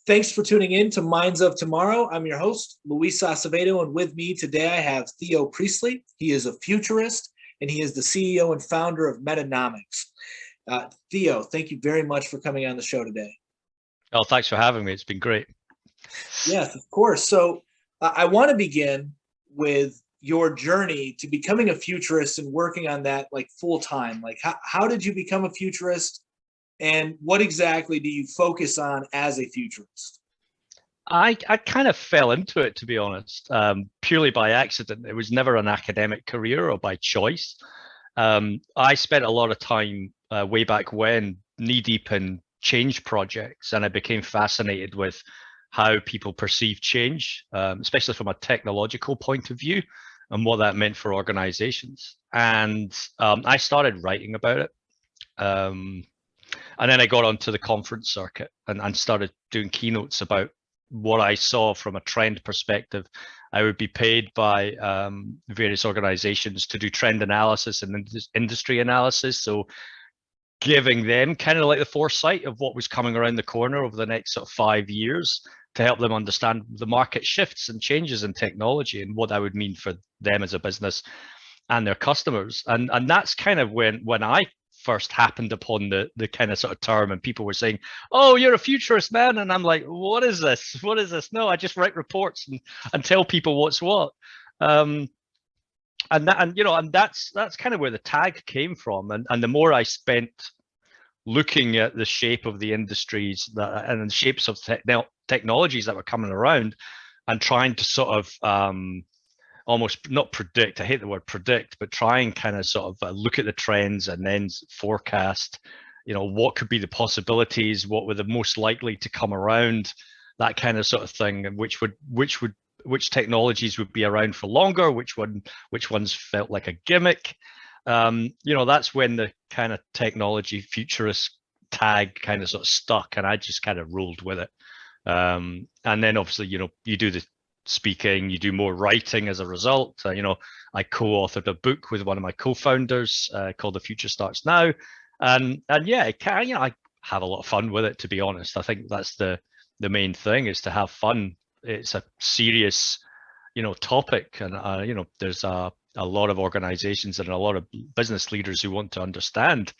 Thanks for tuning in to Minds of Tomorrow. I'm your host, Luis Acevedo, and with me today I have Theo Priestley. He is a futurist, and he is the CEO and founder of Metanomics. Theo, thank you very much for coming on the show today. Oh, thanks for having me. It's been great. Yes, of course. So I want to begin with your journey to becoming a futurist and working on that like full time. Like how did you become a futurist? And what exactly do you focus on as a futurist? I kind of fell into it, to be honest, purely by accident. It was never an academic career or by choice. I spent a lot of time way back when knee deep in change projects, and I became fascinated with how people perceive change, especially from a technological point of view, and what that meant for organizations. And I started writing about it. And then I got onto the conference circuit and started doing keynotes about what I saw from a trend perspective. I would be paid by various organizations to do trend analysis and industry analysis. So giving them kind of like the foresight of what was coming around the corner over the next sort of 5 years to help them understand the market shifts and changes in technology and what that would mean for them as a business and their customers. And that's kind of when I first happened upon the kind of sort of term, and people were saying, "Oh, you're a futurist, man," and I'm like, "What is this? What is this?" No, I just write reports and tell people what's what. And that's kind of where the tag came from. And the more I spent looking at the shape of the industries and the shapes of technologies that were coming around, and trying to sort of almost not predict, I hate the word predict, but try and kind of sort of look at the trends and then forecast, what could be the possibilities, what were the most likely to come around, that kind of sort of thing, and which technologies would be around for longer, which ones felt like a gimmick. That's when the kind of technology futurist tag kind of sort of stuck, and I just kind of rolled with it. And then obviously, you do the speaking, you do more writing as a result. I co-authored a book with one of my co-founders called The Future Starts Now, and yeah, I have a lot of fun with it, to be honest. I think that's the main thing, is to have fun. It's a serious topic, and there's a lot of organizations and a lot of business leaders who want to understand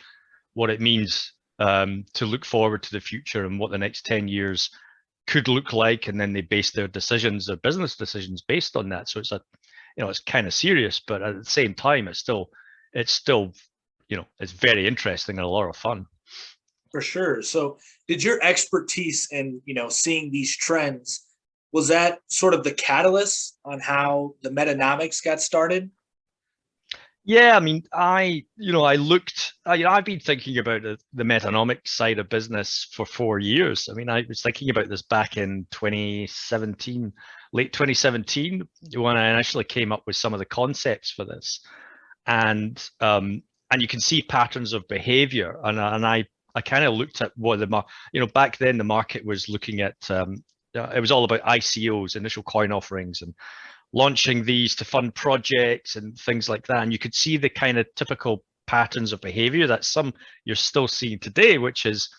what it means to look forward to the future and what the next 10 years could look like, and then they base their business decisions based on that. So it's kind of serious, but at the same time, it's still it's very interesting and a lot of fun. For sure. So did your expertise in seeing these trends, was that sort of the catalyst on how the Metanomics got started? Yeah, I mean, I've been thinking about the Metanomic side of business for 4 years. I mean, I was thinking about this back in 2017, late 2017, when I initially came up with some of the concepts for this. And you can see patterns of behavior. And I kind of looked at what back then the market was looking at, it was all about ICOs, initial coin offerings, and launching these to fund projects and things like that. And you could see the kind of typical patterns of behavior that you're still seeing today, which is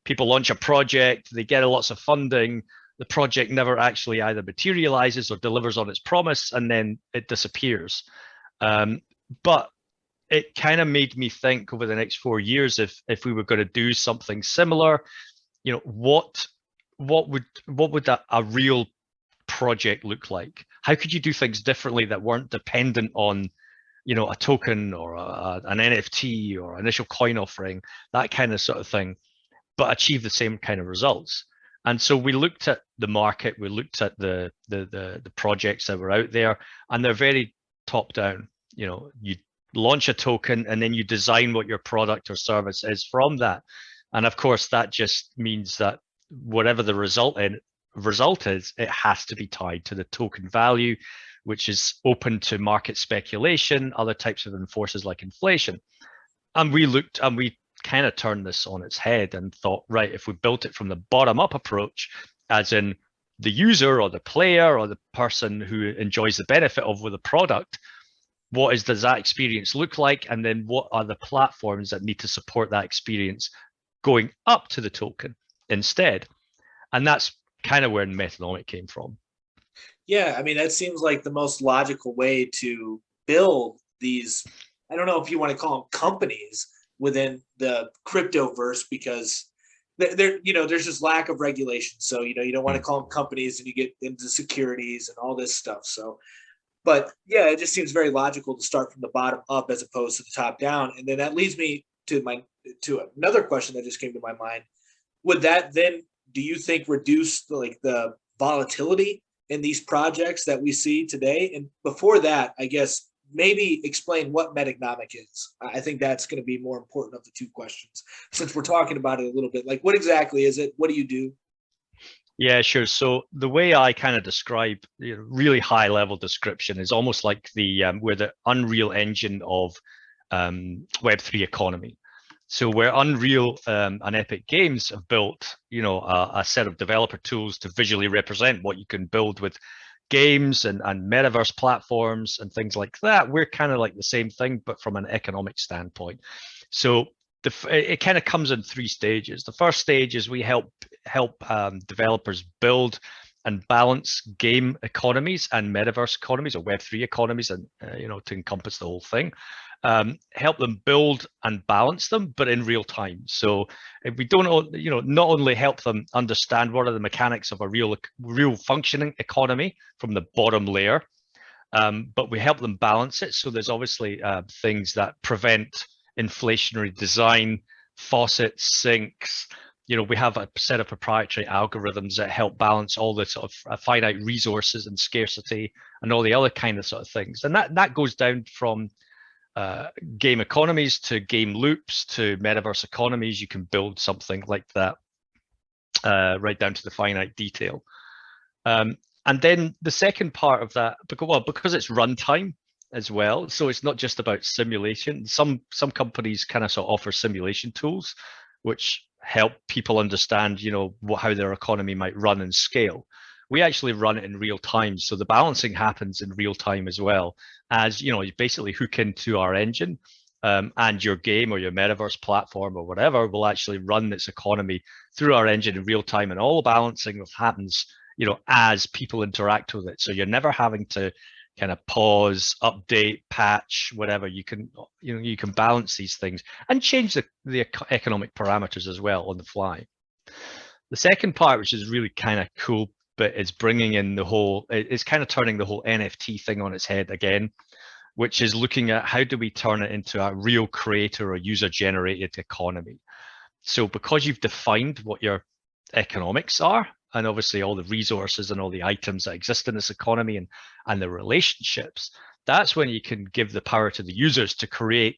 people launch a project, they get lots of funding, the project never actually either materializes or delivers on its promise, and then it disappears. But it kind of made me think over the next 4 years, if we were going to do something similar, what would a real project look like? How could you do things differently that weren't dependent on a token or an NFT or initial coin offering, that kind of sort of thing, but achieve the same kind of results? And so we looked at the market, we looked at the projects that were out there, and they're very top down. You launch a token and then you design what your product or service is from that. And of course, that just means that whatever the result is, it has to be tied to the token value, which is open to market speculation, other types of enforcers like inflation. And we kind of turned this on its head and thought, right, if we built it from the bottom up approach, as in the user or the player or the person who enjoys the benefit of with the product, does that experience look like? And then what are the platforms that need to support that experience going up to the token instead? And that's kind of where Metanomic came from. Yeah, I mean, that seems like the most logical way to build these. I don't know if you want to call them companies within the cryptoverse, because there's just lack of regulation. So, you don't want to Mm. call them companies and you get into securities and all this stuff. So, but yeah, it just seems very logical to start from the bottom up as opposed to the top down. And then that leads me to another question that just came to my mind. Would that then, do you think, reduce the volatility in these projects that we see today? And before that, I guess maybe explain what metanomic is. I think that's going to be more important of the two questions, since we're talking about it a little bit. Like, what exactly is it? What do you do? Yeah, sure. So the way I kind of describe, really high level description is almost like we're the Unreal Engine of Web3 economy. So where Unreal and Epic Games have built, a set of developer tools to visually represent what you can build with games and metaverse platforms and things like that, we're kind of like the same thing, but from an economic standpoint. So it kind of comes in three stages. The first stage is we help developers build and balance game economies and metaverse economies, or Web3 economies, and to encompass the whole thing. Help them build and balance them, but in real time. So if we don't, not only help them understand what are the mechanics of a real functioning economy from the bottom layer, but we help them balance it. So there's obviously things that prevent inflationary design, faucets, sinks. We have a set of proprietary algorithms that help balance all the sort of finite resources and scarcity and all the other kind of sort of things. And that goes down from game economies to game loops to metaverse economies. You can build something like that right down to the finite detail. And then the second part of that, because it's runtime as well, so it's not just about simulation. Some companies kind of sort of offer simulation tools, which help people understand, how their economy might run and scale. We actually run it in real time, so the balancing happens in real time as well. As you basically hook into our engine, and your game or your metaverse platform or whatever will actually run its economy through our engine in real time, and all the balancing happens, as people interact with it. So you're never having to kind of pause, update, patch, whatever. You can balance these things and change the economic parameters as well on the fly. The second part, which is really kind of cool, but it's bringing in it's kind of turning the whole NFT thing on its head again, which is looking at how do we turn it into a real creator or user generated economy. So because you've defined what your economics are, and obviously all the resources and all the items that exist in this economy and the relationships, that's when you can give the power to the users to create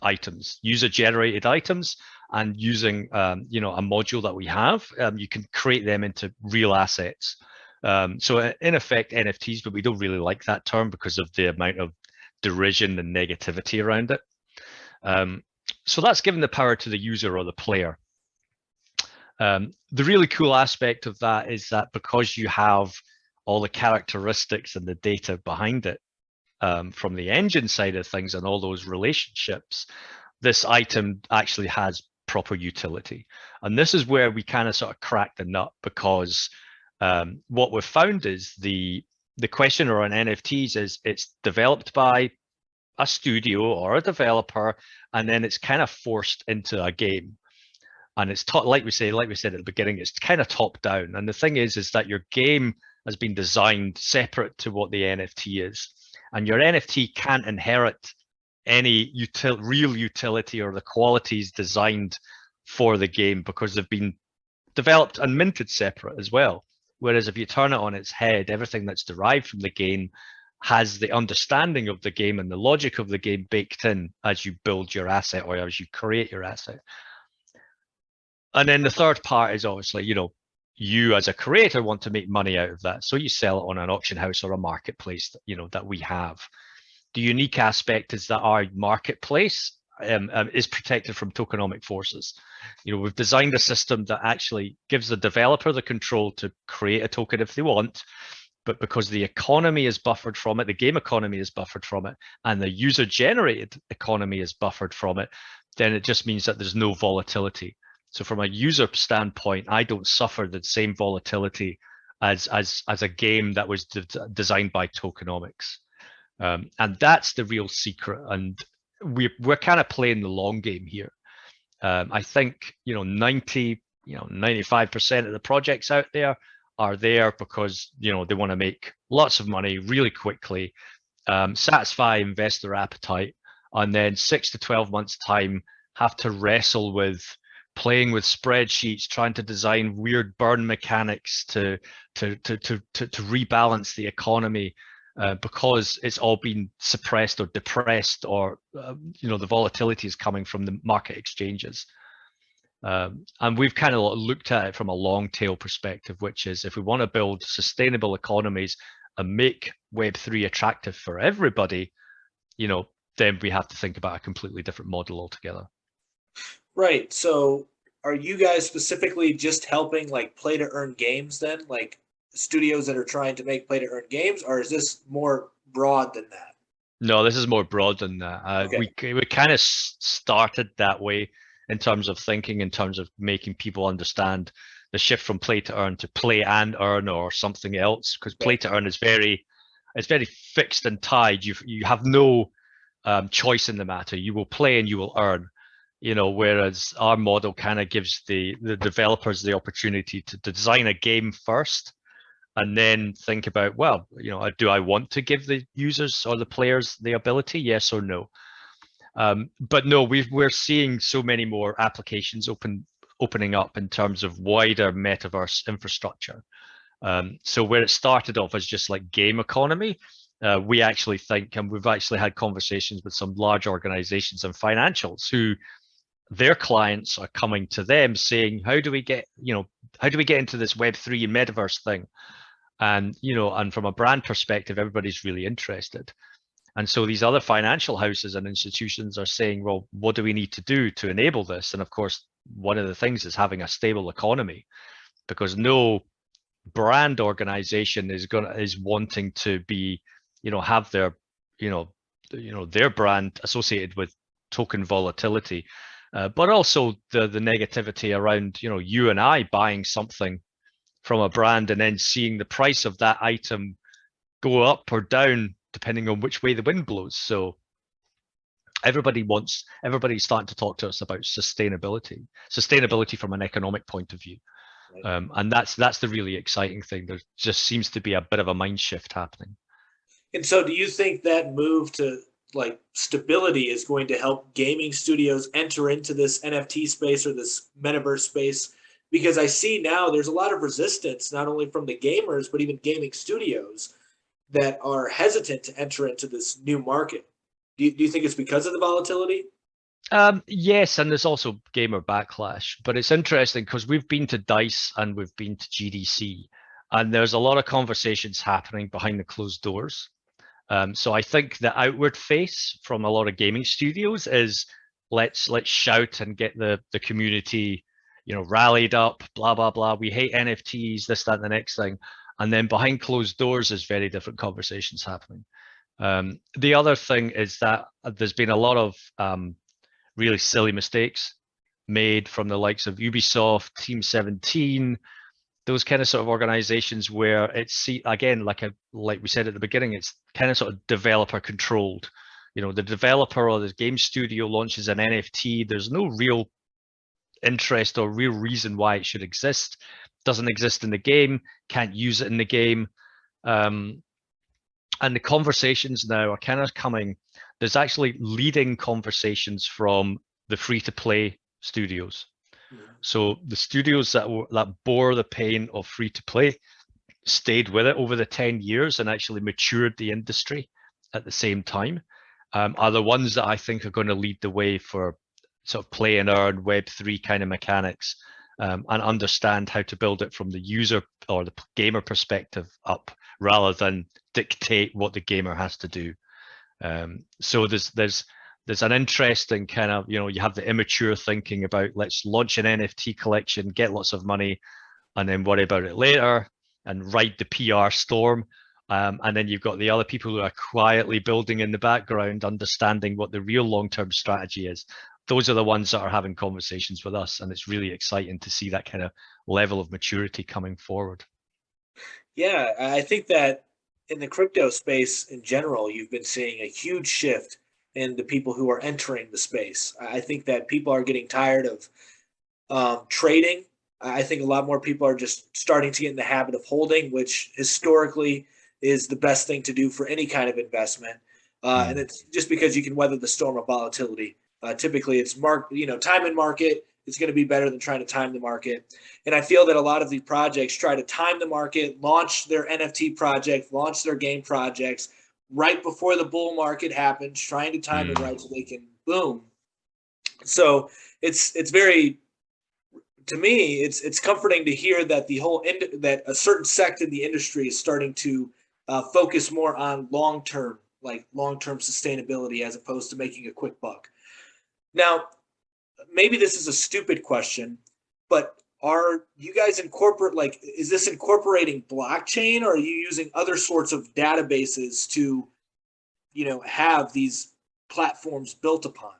items, user generated items, and using a module that we have, you can create them into real assets. So in effect, NFTs, but we don't really like that term because of the amount of derision and negativity around it. So that's giving the power to the user or the player. The really cool aspect of that is that because you have all the characteristics and the data behind it, from the engine side of things and all those relationships, this item actually has proper utility. And this is where we kind of sort of crack the nut, because what we've found is the question around NFTs is it's developed by a studio or a developer, and then it's kind of forced into a game. And it's like we said at the beginning, it's kind of top down. And the thing is that your game has been designed separate to what the NFT is. And your NFT can't inherit any real utility or the qualities designed for the game, because they've been developed and minted separate as well. Whereas if you turn it on its head, everything that's derived from the game has the understanding of the game and the logic of the game baked in as you build your asset or as you create your asset. And then the third part is obviously, you as a creator want to make money out of that. So you sell it on an auction house or a marketplace, that we have. The unique aspect is that our marketplace is protected from tokenomic forces. We've designed a system that actually gives the developer the control to create a token if they want, but because the economy is buffered from it, the game economy is buffered from it, and the user generated economy is buffered from it, then it just means that there's no volatility. So from a user standpoint, I don't suffer the same volatility as a game that was designed by tokenomics. And that's the real secret. And we're kind of playing the long game here. I think 95% of the projects out there are there because they want to make lots of money really quickly, satisfy investor appetite, and then 6 to 12 months time have to wrestle with playing with spreadsheets, trying to design weird burn mechanics to rebalance the economy, because it's all been suppressed or depressed, or the volatility is coming from the market exchanges. And we've kind of looked at it from a long tail perspective, which is if we want to build sustainable economies and make Web3 attractive for everybody, then we have to think about a completely different model altogether. Right. So are you guys specifically just helping like play to earn games then? Like studios that are trying to make play to earn games, or is this more broad than that? No, this is more broad than that. Okay. We kind of started that way in terms of thinking, in terms of making people understand the shift from play to earn to play and earn or something else, because play to earn is very fixed and tied. You have no choice in the matter. You will play and you will earn. Whereas our model kind of gives the developers the opportunity to design a game first, and then think about, well, do I want to give the users or the players the ability, yes or no? But no, we're seeing so many more applications opening up in terms of wider metaverse infrastructure. So where it started off as just like game economy, we actually think, and we've actually had conversations with some large organizations and financials who their clients are coming to them saying, how do we get into this Web3 and metaverse thing? And and from a brand perspective, everybody's really interested. And so these other financial houses and institutions are saying, well, what do we need to do to enable this? And of course, one of the things is having a stable economy, because no brand organization is wanting to be, have their, their brand associated with token volatility. But also the negativity around, you and I buying something from a brand and then seeing the price of that item go up or down depending on which way the wind blows. So everybody's starting to talk to us about sustainability from an economic point of view. Right. And that's the really exciting thing. There just seems to be a bit of a mind shift happening. And so do you think that move to like stability is going to help gaming studios enter into this NFT space or this metaverse space? Because I see now there's a lot of resistance, not only from the gamers, but even gaming studios that are hesitant to enter into this new market. Do you think it's because of the volatility? Yes, and there's also gamer backlash, but it's interesting because we've been to DICE and we've been to GDC, and there's a lot of conversations happening behind the closed doors. So I think the outward face from a lot of gaming studios is let's shout and get the community, rallied up, blah, blah, blah. We hate NFTs, this, that, and the next thing. And then behind closed doors is very different conversations happening. The other thing is that there's been a lot of really silly mistakes made from the likes of Ubisoft, Team 17, those kind of sort of organizations where it's, again, like we said at the beginning, it's kind of sort of developer controlled. The developer or the game studio launches an NFT. There's no real interest or real reason why it should exist. Doesn't exist in the game, can't use it in the game. And the conversations now are kind of coming. There's actually leading conversations from the free-to-play studios. So the studios that bore the pain of free-to-play stayed with it over the 10 years and actually matured the industry at the same time, are the ones that I think are going to lead the way for sort of play and earn Web3 kind of mechanics, and understand how to build it from the user or the gamer perspective up, rather than dictate what the gamer has to do. So there's an interesting kind of, you have the immature thinking about let's launch an NFT collection, get lots of money, and then worry about it later and ride the PR storm. And then you've got the other people who are quietly building in the background, understanding what the real long-term strategy is. those are the ones that are having conversations with us, and it's really exciting to see that kind of level of maturity coming forward. Yeah, I think that in the crypto space in general, you've been seeing a huge shift in the people who are entering the space. I think that people are getting tired of trading. I think a lot more people are just starting to get in the habit of holding, which historically is the best thing to do for any kind of investment. And Mm. it's just because you can weather the storm of volatility. Typically, it's time and market. It's going to be better than trying to time the market. And I feel that a lot of these projects try to time the market, launch their NFT project, launch their game projects right before the bull market happens, trying to time it right Mm. so they can boom. So it's very, to me, it's comforting to hear that that a certain sect in the industry is starting to focus more on long term sustainability as opposed to making a quick buck. Now, maybe this is a stupid question, but are you guys is this incorporating blockchain, or are you using other sorts of databases to have these platforms built upon?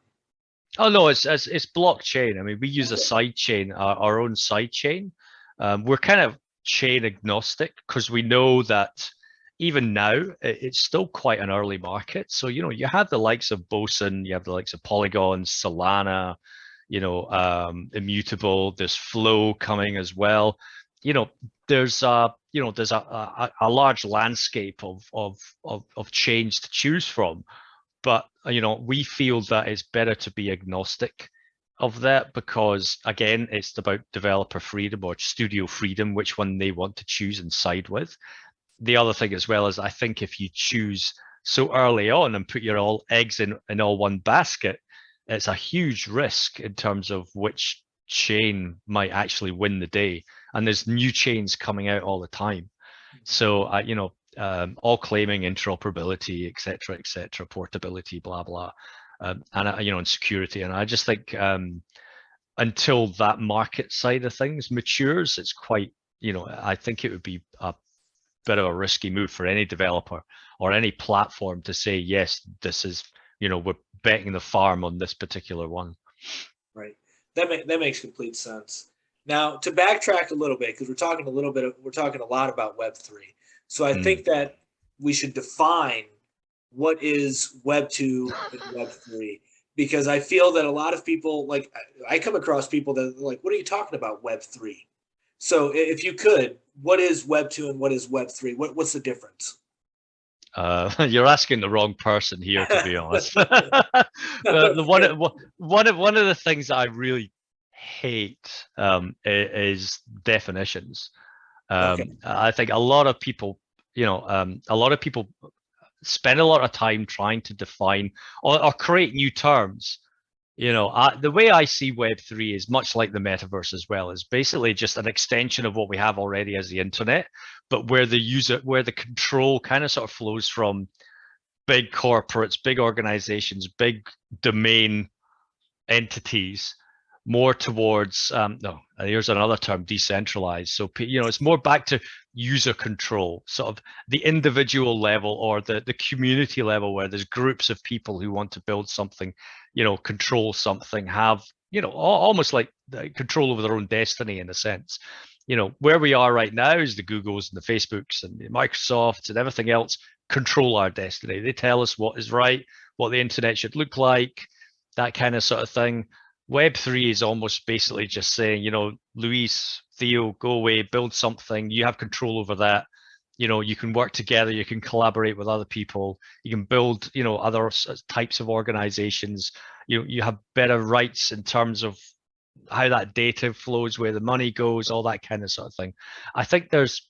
Oh no, it's blockchain. I mean, we use a Okay. side chain, our own side chain. We're kind of chain agnostic because we know that even now it's still quite an early market. So you have the likes of Boson, you have the likes of Polygon, Solana, Immutable. There's Flow coming as well. You know, there's a large landscape of change to choose from. But we feel that it's better to be agnostic of that because again, it's about developer freedom or studio freedom, which one they want to choose and side with. The other thing as well is I think if you choose so early on and put your all eggs in all one basket, it's a huge risk in terms of which chain might actually win the day. And there's new chains coming out all the time. So, all claiming interoperability, et cetera, portability, blah, blah, and security. And I just think until that market side of things matures, it's quite, I think it would be a bit of a risky move for any developer or any platform to say, yes, this is, we're betting the farm on this particular one. Right. That makes complete sense. Now, to backtrack a little bit, because we're talking a lot about Web3. So I Mm. think that we should define what is Web2 and Web3, because I feel that a lot of people, like, I come across people that are like, what are you talking about, Web3? So if you could, what is Web2 and what is Web3? What's the difference? You're asking the wrong person here, to be honest. The one of the things that I really hate is definitions. Okay. I think a lot of people, a lot of people spend a lot of time trying to define or create new terms. The way I see Web3 is much like the metaverse as well. Is basically just an extension of what we have already as the internet, but where the control kind of sort of flows from big corporates, big organizations, big domain entities more towards no, here's another term, decentralized. So it's more back to user control, sort of the individual level or the community level, where there's groups of people who want to build something, control something, have almost like control over their own destiny in a sense. Where we are right now is the Googles and the Facebooks and the Microsofts and everything else control our destiny. They tell us what is right, what the internet should look like, that kind of sort of thing. Web3 is almost basically just saying, Luis, Theo, go away, build something. You have control over that. You can work together. You can collaborate with other people. You can build, other types of organizations. You have better rights in terms of how that data flows, where the money goes, all that kind of sort of thing. I think there's,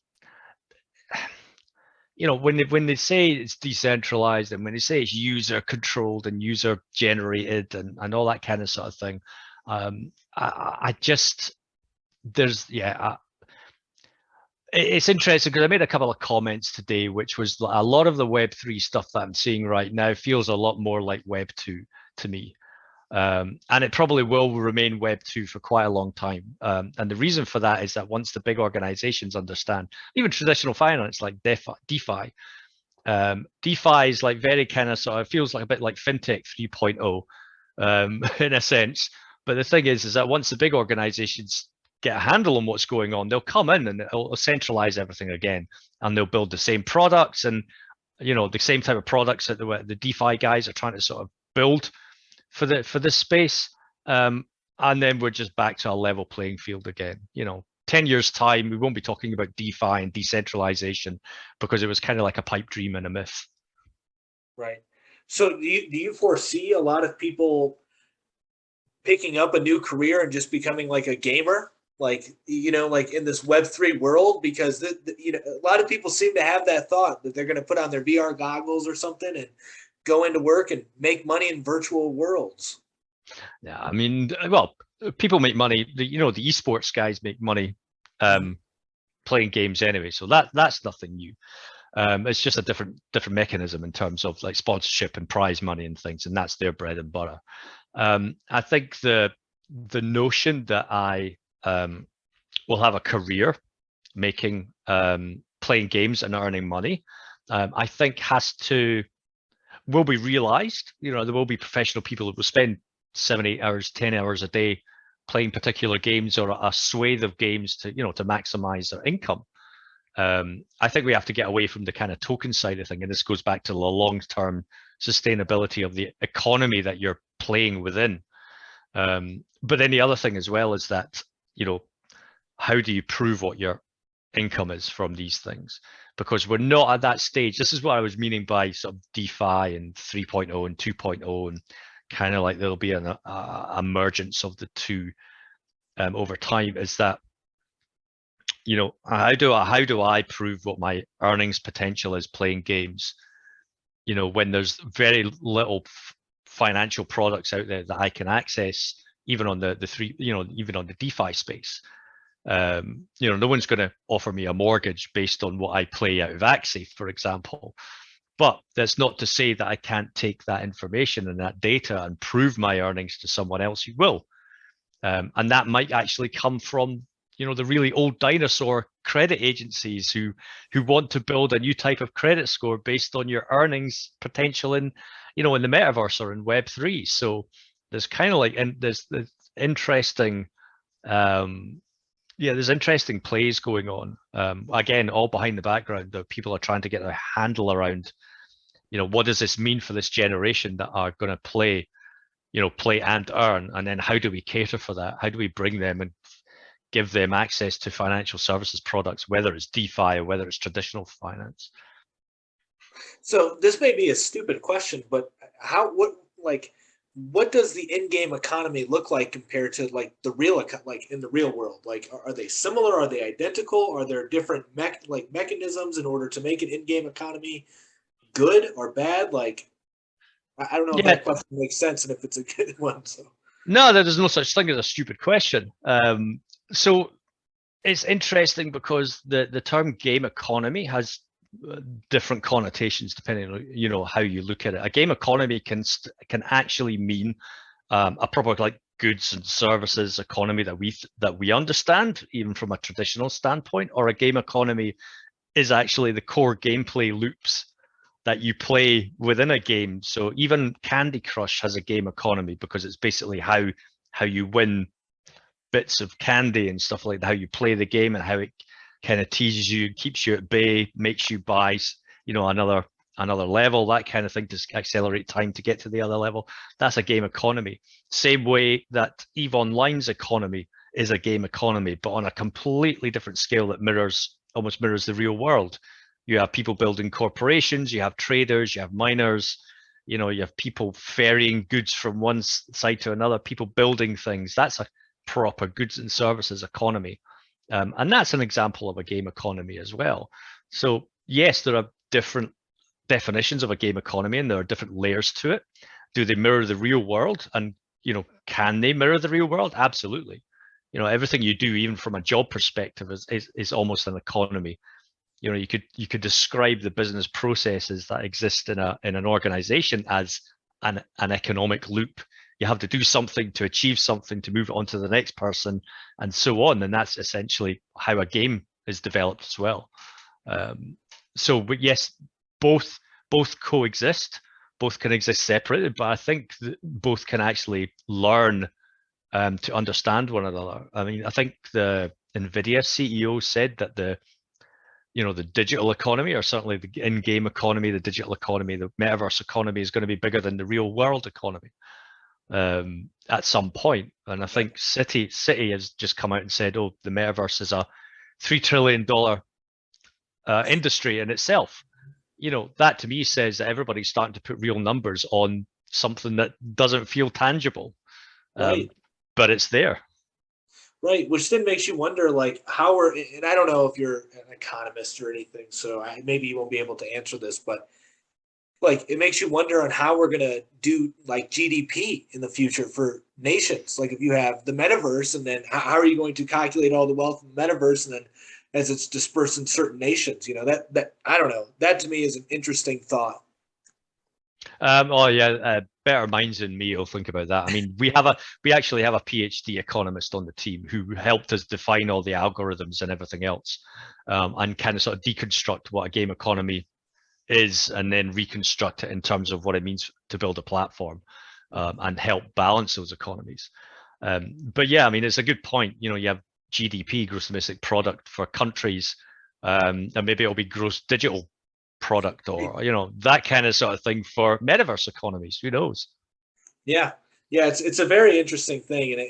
when they say it's decentralized and when they say it's user controlled and user generated and all that kind of sort of thing, I just it's interesting because I made a couple of comments today, which was a lot of the Web3 stuff that I'm seeing right now feels a lot more like Web2 to me. And it probably will remain Web2 for quite a long time. And the reason for that is that once the big organizations understand, even traditional finance like DeFi, DeFi is like very kind of sort of feels like a bit like FinTech 3.0. in a sense. But the thing is that once the big organizations get a handle on what's going on, they'll come in and it'll centralize everything again, and they'll build the same products and the same type of products that the DeFi guys are trying to sort of build for this space. And then we're just back to a level playing field again. 10 years time, we won't be talking about DeFi and decentralization because it was kind of like a pipe dream and a myth. Right. So do you foresee a lot of people picking up a new career and just becoming like a gamer, like in this Web3 world? Because a lot of people seem to have that thought that they're going to put on their VR goggles or something and go into work and make money in virtual worlds. Yeah, I mean, well, people make money. The esports guys make money playing games anyway, so that's nothing new. It's just a different mechanism in terms of like sponsorship and prize money and things, and that's their bread and butter. I think the notion that I will have a career making playing games and earning money, I think will be realized. There will be professional people who will spend 7, 8 hours, 10 hours a day playing particular games or a swathe of games to maximize their income. I think we have to get away from the kind of token side of thing, and this goes back to the long-term sustainability of the economy that you're playing within. But then the other thing as well is that, how do you prove what your income is from these things? Because we're not at that stage. This is what I was meaning by sort of DeFi and 3.0 and 2.0, and kind of like there'll be an emergence of the two over time. Is that how do I prove what my earnings potential is playing games? When there's very little financial products out there that I can access, even on even on the DeFi space. No one's going to offer me a mortgage based on what I play out of Axie, for example. But that's not to say that I can't take that information and that data and prove my earnings to someone else who will. And that might actually come from the really old dinosaur credit agencies who want to build a new type of credit score based on your earnings potential in the metaverse or in Web3. So there's kind of like, and there's interesting there's interesting plays going on. Again, all behind the background that people are trying to get a handle around, what does this mean for this generation that are going to play and earn, and then how do we cater for that? How do we bring them and give them access to financial services products, whether it's DeFi or whether it's traditional finance? So this may be a stupid question, but what does the in-game economy look like compared to like the real, like in the real world? Like, are they similar? Are they identical? Are there different mechanisms in order to make an in-game economy good or bad? Like, I don't know if that question makes sense and if it's a good one. So no, there's no such thing as a stupid question. So it's interesting because the term game economy has different connotations depending on how you look at it. A game economy can actually mean a proper like goods and services economy that we understand even from a traditional standpoint, or a game economy is actually the core gameplay loops that you play within a game. So even Candy Crush has a game economy because it's basically how you win bits of candy and stuff like that, how you play the game and how it kind of teases you, keeps you at bay, makes you buy another level, that kind of thing, to accelerate time to get to the other level. That's a game economy. Same way that EVE Online's economy is a game economy, but on a completely different scale that almost mirrors the real world. You have people building corporations, you have traders, you have miners, you have people ferrying goods from one side to another, people building things. That's a proper goods and services economy. And that's an example of a game economy as well. So yes, there are different definitions of a game economy and there are different layers to it. Do they mirror the real world? And can they mirror the real world? Absolutely. Everything you do, even from a job perspective, is almost an economy. You could describe the business processes that exist in an organization as an economic loop. You have to do something to achieve something to move on to the next person, and so on. And that's essentially how a game is developed as well. But yes, both coexist, both can exist separated, but I think that both can actually learn to understand one another. I mean, I think the NVIDIA CEO said that the digital economy, or certainly the in-game economy, the digital economy, the metaverse economy, is going to be bigger than the real world economy at some point. And I think City has just come out and said, oh, the metaverse is a $3 trillion industry in itself. That to me says that everybody's starting to put real numbers on something that doesn't feel tangible, Right. but it's there. Right, which then makes you wonder, like, how we're, and I don't know if you're an economist or anything, so maybe you won't be able to answer this, but like, it makes you wonder on how we're going to do like GDP in the future for nations. Like, if you have the metaverse, and then how are you going to calculate all the wealth in the metaverse, and then as it's dispersed in certain nations? That I don't know. That to me is an interesting thought. Oh yeah, better minds than me will think about that. I mean, we actually have a PhD economist on the team who helped us define all the algorithms and everything else, and kind of sort of deconstruct what a game economy is, and then reconstruct it in terms of what it means to build a platform, and help balance those economies. But yeah, I mean, it's a good point. You have GDP, gross domestic product, for countries, and maybe it'll be gross digital product, or that kind of sort of thing for metaverse economies. Who knows? Yeah, yeah, it's a very interesting thing, and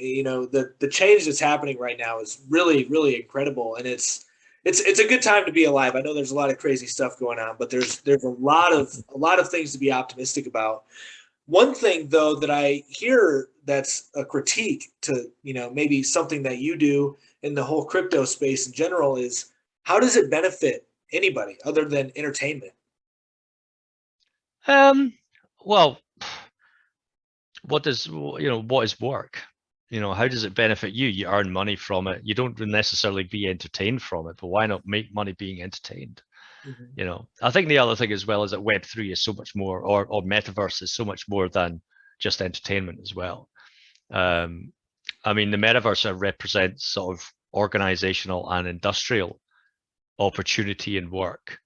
the change that's happening right now is really incredible, and it's a good time to be alive. I know there's a lot of crazy stuff going on, but there's a lot of things to be optimistic about. One thing though that I hear that's a critique to maybe something that you do in the whole crypto space in general is, how does it benefit anybody other than entertainment? Well, what is work? How does it benefit you? You earn money from it. You don't necessarily be entertained from it, but why not make money being entertained? Mhm. I think the other thing as well is that Web3 is so much more, or metaverse is so much more than just entertainment as well. I mean, the metaverse represents sort of organizational and industrial opportunity and work.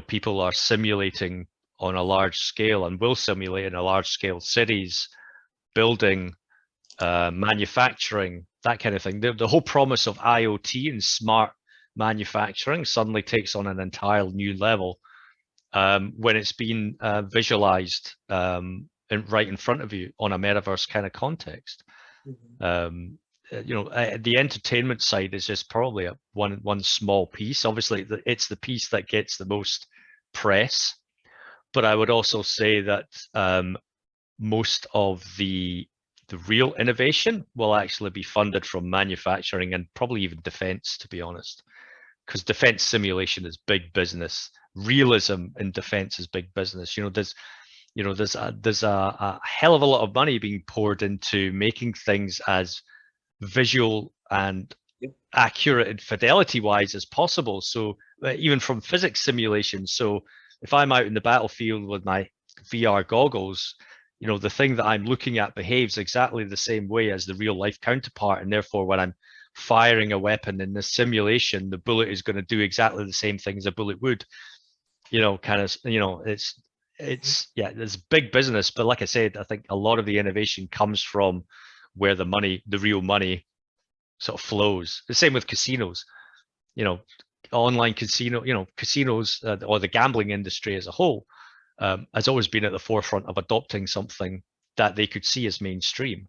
People are simulating on a large scale, and will simulate in a large scale, cities, building, manufacturing, that kind of thing. The whole promise of IoT and smart manufacturing suddenly takes on an entirely new level, when it's been visualized, right in front of you on a metaverse kind of context. Mhm. Um, the entertainment side is just probably one small piece. Obviously, it's the piece that gets the most press, but I would also say that most of the real innovation will actually be funded from manufacturing and probably even defense, to be honest, because defense simulation is big business. Realism in defense is big business. There's a hell of a lot of money being poured into making things as visual and Yep. accurate and fidelity wise as possible. So even from physics simulations. So if I'm out in the battlefield with my VR goggles, the thing that I'm looking at behaves exactly the same way as the real life counterpart. And therefore, when I'm firing a weapon in this simulation, the bullet is going to do exactly the same thing as a bullet would. Mhm. Yeah, it's big business. But like I said, I think a lot of the innovation comes from where the real money sort of flows. The same with casinos, you know, online casinos, or the gambling industry as a whole, has always been at the forefront of adopting something that they could see as mainstream.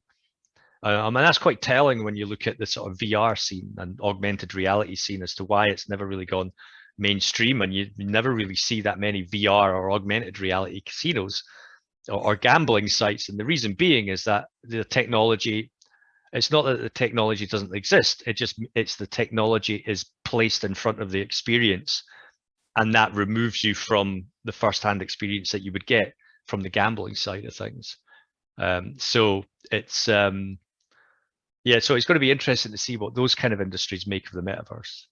And that's quite telling when you look at the sort of VR scene and augmented reality scene as to why it's never really gone mainstream, and you never really see that many VR or augmented reality casinos or gambling sites. And the reason being is that the technology, it's not that the technology doesn't exist, it's the technology is placed in front of the experience, and that removes you from the first-hand experience that you would get from the gambling side of things. So it's yeah, so it's going to be interesting to see what those kind of industries make of the metaverse.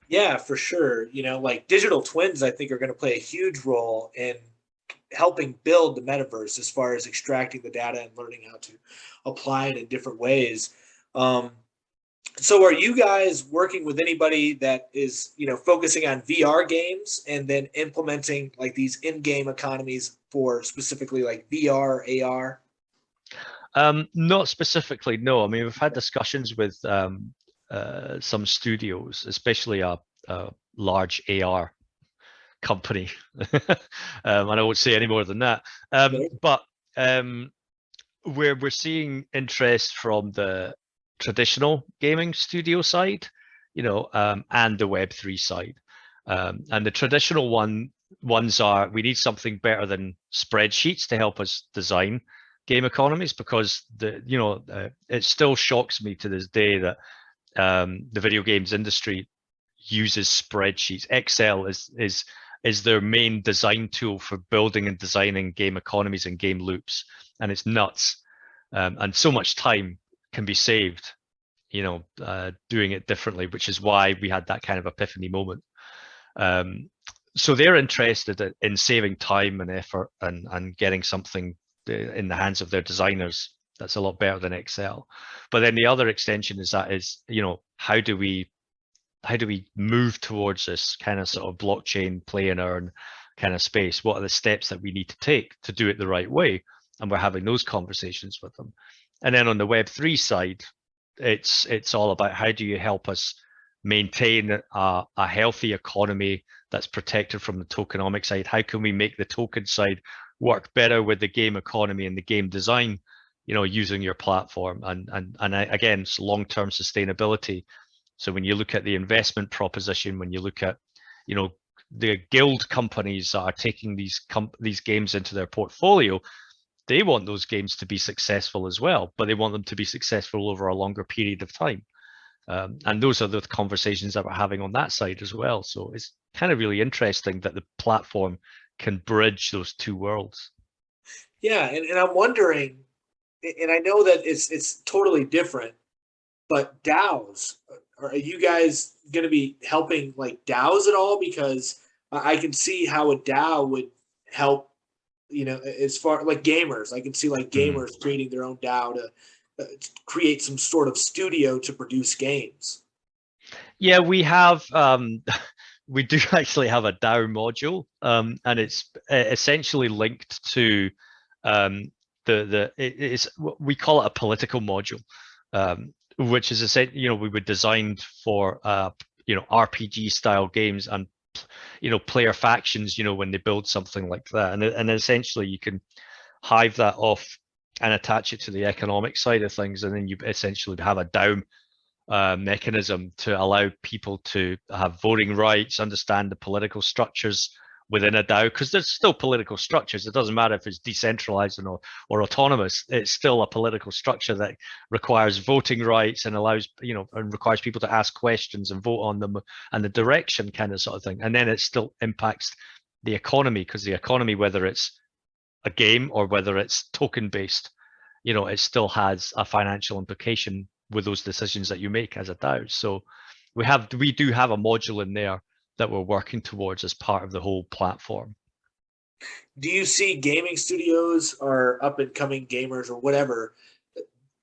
Yeah, for sure. Like digital twins, I think are going to play a huge role in helping build the metaverse as far as extracting the data and learning how to apply it in different ways. Um, So are you guys working with anybody that is, focusing on VR games and then implementing like these in-game economies for specifically like VR, AR? Not specifically, no. I mean, we've had Okay. discussions with some studios, especially a large AR company. And I won't say any more than that. Okay. But we're seeing interest from the traditional gaming studio side, and the Web3 side. And the traditional ones are, we need something better than spreadsheets to help us design game economies, because it still shocks me to this day that the video games industry uses spreadsheets. Excel is their main design tool for building and designing game economies and game loops, and it's nuts. And so much time can be saved, doing it differently, which is why we had that kind of epiphany moment. So they're interested in saving time and effort and getting something in the hands of their designers that's a lot better than Excel. But then the other extension is how do we move towards this kind of sort of blockchain play and earn kind of space? What are the steps that we need to take to do it the right way? And we're having those conversations with them. And then on the Web3 side, it's all about how do you help us maintain a healthy economy that's protected from the tokenomic side? How can we make the token side work better with the game economy and the game design, using your platform? Again, it's long-term sustainability. So when you look at the investment proposition, when you look at, the guild companies that are taking these games into their portfolio, they want those games to be successful as well, but they want them to be successful over a longer period of time. And those are the conversations that we're having on that side as well. So it's kind of really interesting that the platform can bridge those two worlds. Yeah, and I'm wondering, and I know that it's totally different, but DAOs, are you guys going to be helping like DAOs at all? Because I can see how a DAO would help, as far like gamers. I can see like Mm. gamers creating their own DAO to create some sort of studio to produce games. Yeah, we have. We do actually have a DAO module, and it's essentially linked to it's we call it a political module, which is essentially, we were designed for RPG style games and player factions, when they build something like that, and essentially you can hive that off and attach it to the economic side of things, and then you essentially have a DAO mechanism to allow people to have voting rights, understand the political structures within a DAO, because there's still political structures. It doesn't matter if it's decentralized or autonomous. It's still a political structure that requires voting rights and allows, and requires people to ask questions and vote on them, and the direction kind of sort of thing. And then it still impacts the economy, because the economy, whether it's a game or whether it's token based, it still has a financial implication with those decisions that you make as a DAO. So we do have a module in there that we're working towards as part of the whole platform. Do you see gaming studios or up and coming gamers or whatever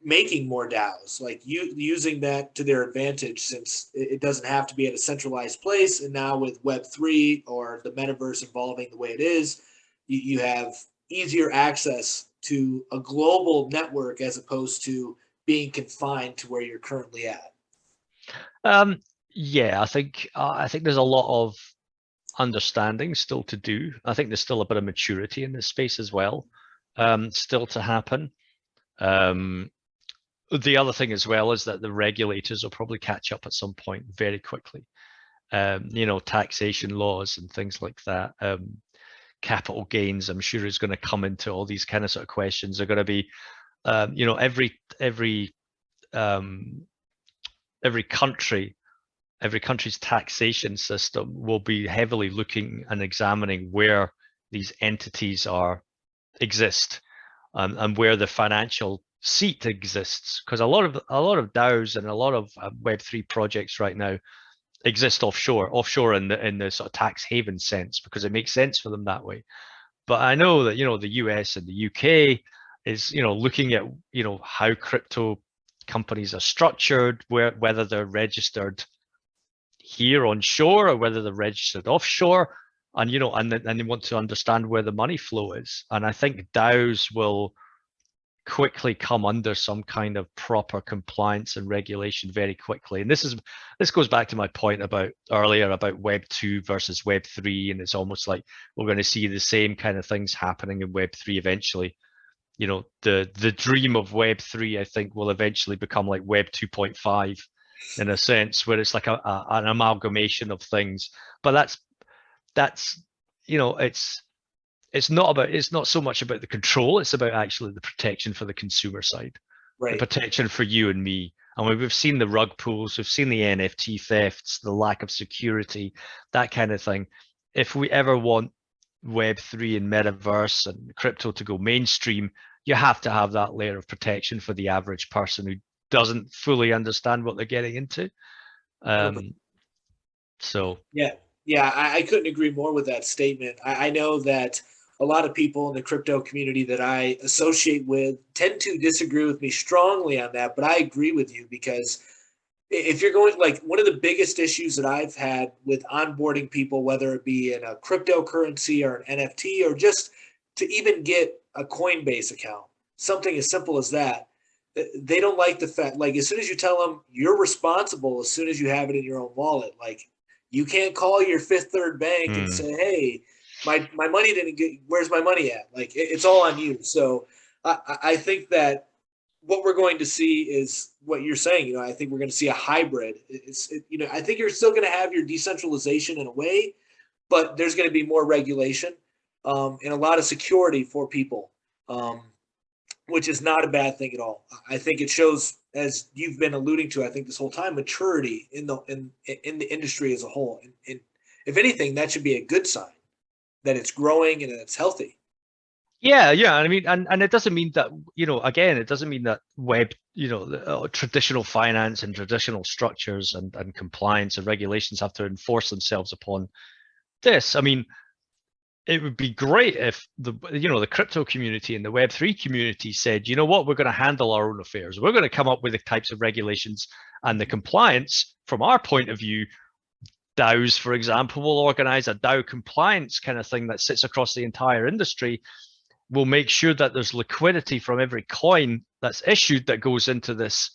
making more DAOs, like you using that to their advantage, since it doesn't have to be at a centralized place? And now with Web3 or the metaverse evolving the way it is, you have easier access to a global network as opposed to being confined to where you're currently at. Yeah, I think there's a lot of understanding still to do. I think there's still a bit of maturity in this space as well, still to happen. The other thing as well is that the regulators will probably catch up at some point very quickly. Taxation laws and things like that. Capital gains, I'm sure, is going to come into all these kind of sort of questions. Are going to be, um, every country's taxation system will be heavily looking and examining where these entities exist, and where the financial seat exists, because a lot of DAOs and a lot of Web3 projects right now exist offshore in the sort of tax haven sense, because it makes sense for them that way. But I know that the US and the UK is looking at how crypto companies are structured, whether they're registered here on shore or whether they're registered offshore, and and they want to understand where the money flow is. And I think DAOs will quickly come under some kind of proper compliance and regulation very quickly. And this goes back to my point about earlier about Web 2 versus Web 3, and it's almost like we're going to see the same kind of things happening in Web 3 eventually. The dream of Web 3, I think, will eventually become like Web 2.5 in a sense, where it's like an amalgamation of things. But that's it's not so much about the control, it's about actually the protection for the consumer side, the Right. protection for you and me. And we've seen the rug pulls, we've seen the NFT thefts, the lack of security, that kind of thing. If we ever want Web3 and metaverse and crypto to go mainstream, you have to have that layer of protection for the average person who doesn't fully understand what they're getting into. 100%. So Yeah, yeah, I couldn't agree more with that statement. I know that a lot of people in the crypto community that I associate with tend to disagree with me strongly on that, but I agree with you because if you're going, like, one of the biggest issues that I've had with onboarding people, whether it be in a cryptocurrency or an NFT or just to even get a Coinbase account, something as simple as that, they don't like the fact, like, as soon as you tell them you're responsible, as soon as you have it in your own wallet, like, you can't call your Fifth Third Bank and say, hey, my money didn't get, where's my money at? Like, it's all on you. So I think that what we're going to see is what you're saying. I think we're going to see a hybrid. I think you're still going to have your decentralization in a way, but there's going to be more regulation and a lot of security for people, which is not a bad thing at all. I think it shows, as you've been alluding to, I think this whole time, maturity in the industry as a whole. And if anything, that should be a good sign that it's growing and it's healthy. yeah. I mean, and it doesn't mean that, again, it doesn't mean that traditional finance and traditional structures and compliance and regulations have to enforce themselves upon this. I mean, it would be great if the crypto community and the Web3 community said, you know what, we're going to handle our own affairs. We're going to come up with the types of regulations and the compliance from our point of view. DAOs, for example, will organize a DAO compliance kind of thing that sits across the entire industry. We'll make sure that there's liquidity from every coin that's issued that goes into this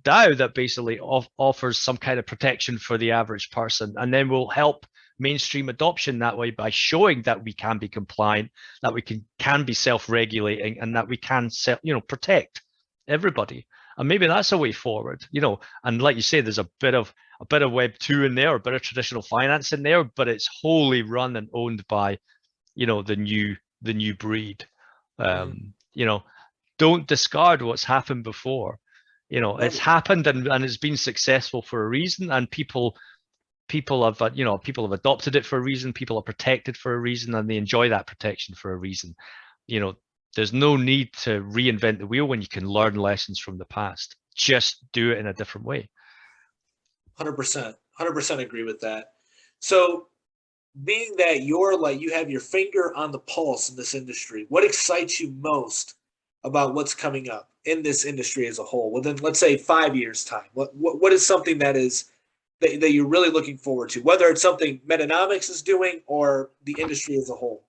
DAO that basically offers some kind of protection for the average person. And then we'll help mainstream adoption that way by showing that we can be compliant, that we can be self-regulating, and that we can protect everybody. And maybe that's a way forward. And like you say, there's a bit of Web 2 in there, a bit of traditional finance in there, but it's wholly run and owned by the new breed. Don't discard what's happened before. It's happened and it's been successful for a reason, and people have adopted it for a reason. People are protected for a reason, and they enjoy that protection for a reason. There's no need to reinvent the wheel when you can learn lessons from the past. Just do it in a different way. 100%, 100% agree with that. So, being that you have your finger on the pulse in this industry, what excites you most about what's coming up in this industry as a whole within, let's say, 5 years time? What is something that you're really looking forward to, whether it's something Metanomics is doing or the industry as a whole?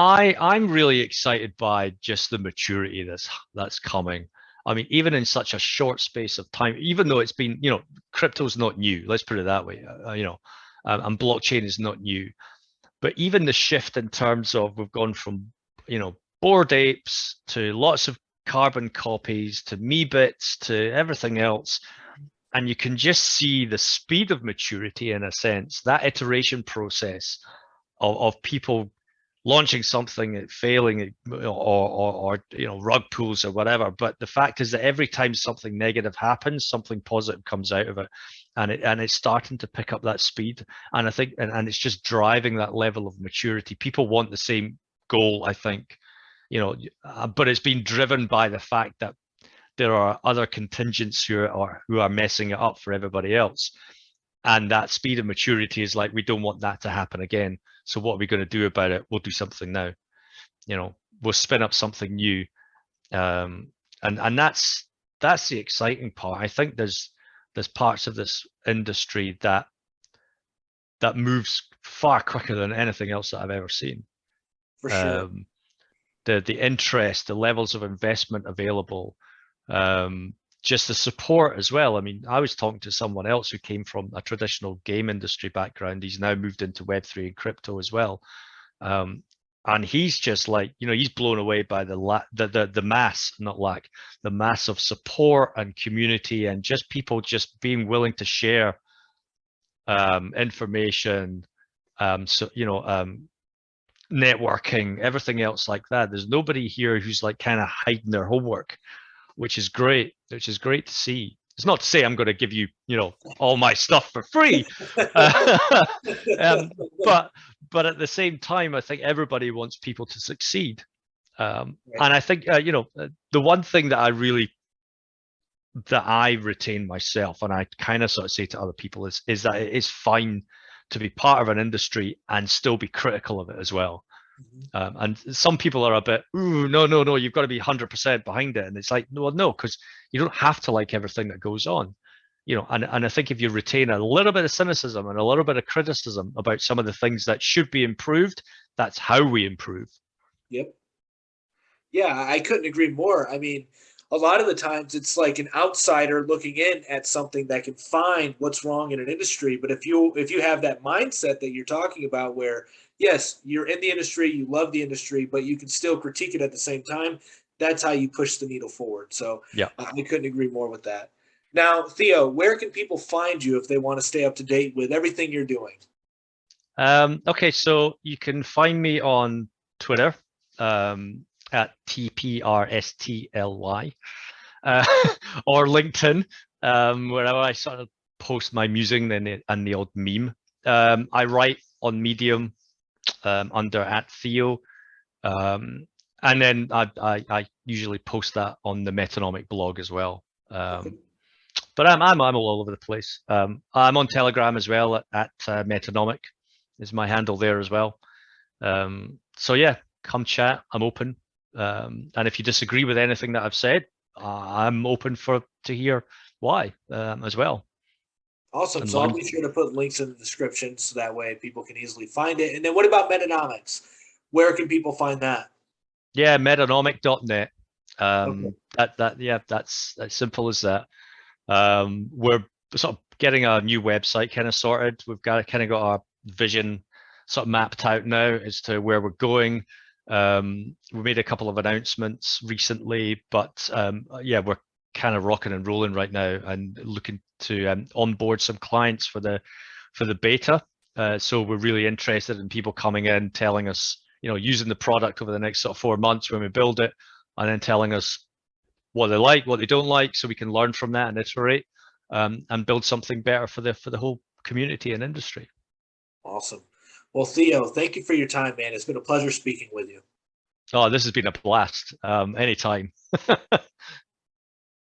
I'm really excited by just the maturity that's coming. I mean, even in such a short space of time, even though it's been, crypto's not new. Let's put it that way. And blockchain is not new. But even the shift in terms of we've gone from, Bored Apes to lots of carbon copies to Meebits to everything else. And you can just see the speed of maturity in a sense, that iteration process of people launching something, failing, or rug pulls or whatever. But the fact is that every time something negative happens, something positive comes out of it, and it's starting to pick up that speed. And I think, and it's just driving that level of maturity. People want the same goal, I think, but it's been driven by the fact that there are other contingents who are messing it up for everybody else. And that speed of maturity is like, we don't want that to happen again. So what are we going to do about it? We'll do something now. We'll spin up something new. And that's that's the exciting part. I think there's parts of this industry that moves far quicker than anything else that I've ever seen. For sure. Um, the interest, the levels of investment available, just the support as well. I mean, I was talking to someone else who came from a traditional game industry background. He's now moved into Web3 and crypto as well. And he's just like, he's blown away by the mass, not lack, the mass of support and community, and just people just being willing to share information, networking, everything else like that. There's nobody here who's like kind of hiding their homework, which is great to see. It's not to say I'm going to give you, all my stuff for free, but at the same time, I think everybody wants people to succeed, and I think the one thing that I retain myself, and I kind of sort of say to other people, is that it is fine to be part of an industry and still be critical of it as well. And some people are a bit, ooh, no, you've got to be 100% behind it. And it's like, no, because you don't have to like everything that goes on. And I think if you retain a little bit of cynicism and a little bit of criticism about some of the things that should be improved, that's how we improve. Yep. Yeah, I couldn't agree more. I mean, a lot of the times it's like an outsider looking in at something that can find what's wrong in an industry. But if you have that mindset that you're talking about, where yes, you're in the industry, you love the industry, but you can still critique it at the same time, that's how you push the needle forward. So Yeah. I couldn't agree more with that. Now, Theo, where can people find you if they want to stay up to date with everything you're doing? Okay, so you can find me on Twitter at TPRSTLY or LinkedIn, wherever I sort of post my musing and the odd meme. I write on Medium under at Theo, and then I usually post that on the Metanomic blog as well. Okay. But I'm all over the place. I'm on Telegram as well at Metanomic is my handle there as well. So yeah, come chat. I'm open. And if you disagree with anything that I've said, I'm open to hear why as well. Awesome. And So I'll learn. be sure to put links in the description so that way people can easily find it. And then what about Metanomics? Where can people find that? Yeah, metanomic.net. Okay. That's as simple as that. We're sort of getting a new website kind of sorted. We've got our vision sort of mapped out now as to where we're going. We made a couple of announcements recently, but yeah, we're kind of rocking and rolling right now and looking to onboard some clients for the beta. So we're really interested in people coming in, telling us, using the product over the next sort of 4 months when we build it, and then telling us what they like, what they don't like, so we can learn from that and iterate and build something better for the whole community and industry. Awesome. Well, Theo, thank you for your time, man. It's been a pleasure speaking with you. Oh, this has been a blast. Anytime.